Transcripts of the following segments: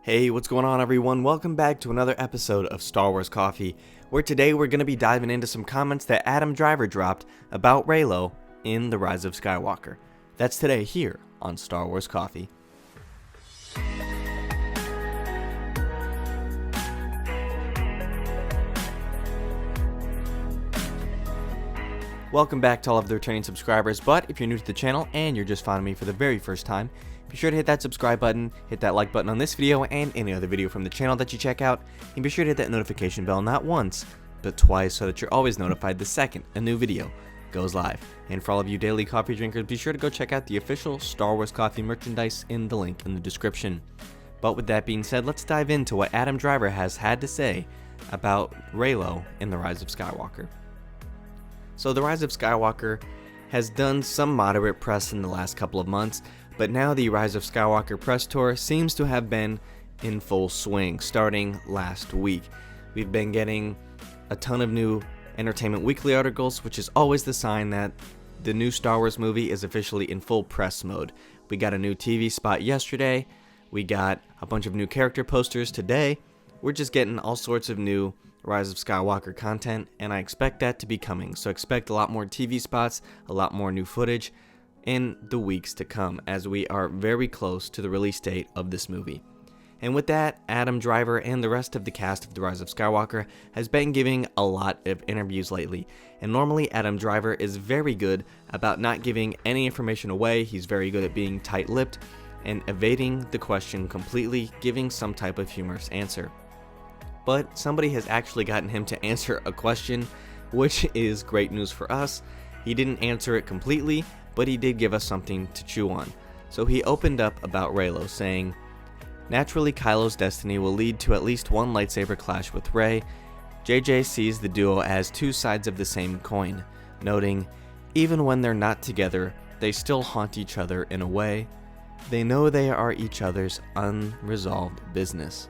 Hey, what's going on everyone? Welcome back to another episode of Star Wars Coffee, where today we're going to be diving into some comments that Adam Driver dropped about Reylo in The Rise of Skywalker. That's today here on Star Wars Coffee. Welcome back to all of the returning subscribers, but if you're new to the channel and you're just finding me for the very first time, be sure to hit that subscribe button, hit that like button on this video and any other video from the channel that you check out, and be sure to hit that notification bell not once, but twice so that you're always notified the second a new video goes live. And for all of you daily coffee drinkers, be sure to go check out the official Star Wars Coffee merchandise in the link in the description. But with that being said, let's dive into what Adam Driver has had to say about Reylo in The Rise of Skywalker. So The Rise of Skywalker has done some moderate press in the last couple of months, but now the Rise of Skywalker press tour seems to have been in full swing starting last week. We've been getting a ton of new Entertainment Weekly articles, which is always the sign that the new Star Wars movie is officially in full press mode. We got a new TV spot yesterday, we got a bunch of new character posters today, we're just getting all sorts of new Rise of Skywalker content, and I expect that to be coming. So expect a lot more TV spots, a lot more new footage in the weeks to come, as we are very close to the release date of this movie. And with that, Adam Driver and the rest of the cast of The Rise of Skywalker has been giving a lot of interviews lately. And normally Adam Driver is very good about not giving any information away. He's very good at being tight-lipped and evading the question completely, giving some type of humorous answer. But somebody has actually gotten him to answer a question, which is great news for us. He didn't answer it completely, but he did give us something to chew on. So he opened up about Reylo, saying, "Naturally, Kylo's destiny will lead to at least one lightsaber clash with Rey. JJ sees the duo as two sides of the same coin, noting, even when they're not together, they still haunt each other in a way. They know they are each other's unresolved business."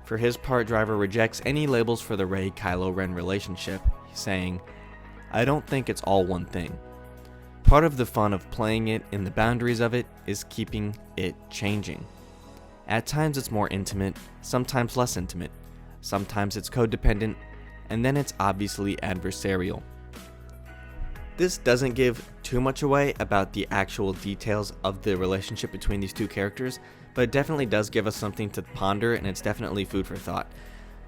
For his part, Driver rejects any labels for the Rey-Kylo Ren relationship, saying, "I don't think it's all one thing. Part of the fun of playing it in the boundaries of it is keeping it changing. At times it's more intimate, sometimes less intimate, sometimes it's codependent, and then it's obviously adversarial." This doesn't give too much away about the actual details of the relationship between these two characters, but it definitely does give us something to ponder, and it's definitely food for thought.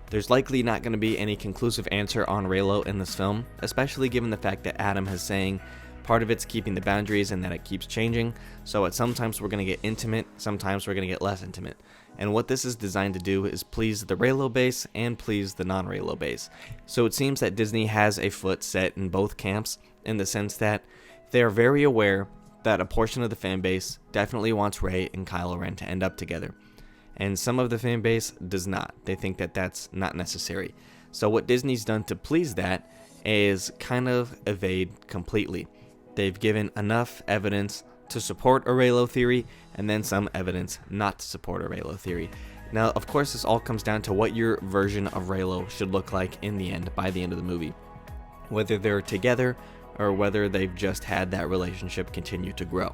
There's likely not going to be any conclusive answer on Reylo in this film, especially given the fact that Adam is saying part of it's keeping the boundaries and that it keeps changing, so at sometimes we're going to get intimate, sometimes we're going to get less intimate. And what this is designed to do is please the Reylo base and please the non-Reylo base. So it seems that Disney has a foot set in both camps, in the sense that they are very aware that a portion of the fan base definitely wants Rey and Kylo Ren to end up together, and some of the fan base does not. They think that that's not necessary. So what Disney's done to please that is kind of evade completely. They've given enough evidence to support a Reylo theory, and then some evidence not to support a Reylo theory. Now, of course, this all comes down to what your version of Reylo should look like in the end, by the end of the movie. Whether they're together, or whether they've just had that relationship continue to grow.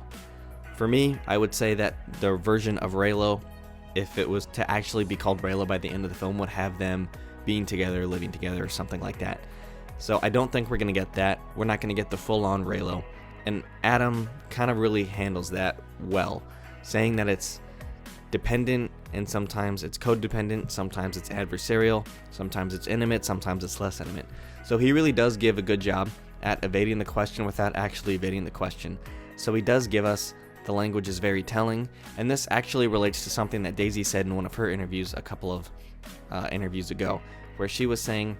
For me, I would say that the version of Reylo, if it was to actually be called Reylo by the end of the film, would have them being together, living together, or something like that. So I don't think we're going to get that. We're not going to get the full-on Reylo. And Adam kind of really handles that well, saying that it's dependent, and sometimes it's codependent, sometimes it's adversarial, sometimes it's intimate, sometimes it's less intimate. So he really does give a good job at evading the question without actually evading the question. So he does give us, the language is very telling, and this actually relates to something that Daisy said in one of her interviews a couple of interviews ago, where she was saying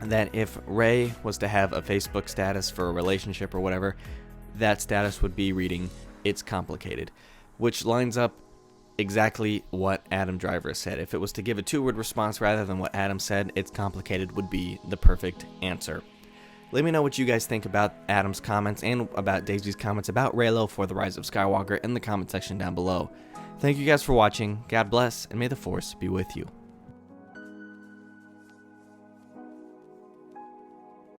that if Rey was to have a Facebook status for a relationship or whatever, that status would be reading, "It's complicated," which lines up exactly what Adam Driver said. If it was to give a two-word response rather than what Adam said, "It's complicated" would be the perfect answer. Let me know what you guys think about Adam's comments and about Daisy's comments about Reylo for The Rise of Skywalker in the comment section down below. Thank you guys for watching, God bless, and may the Force be with you.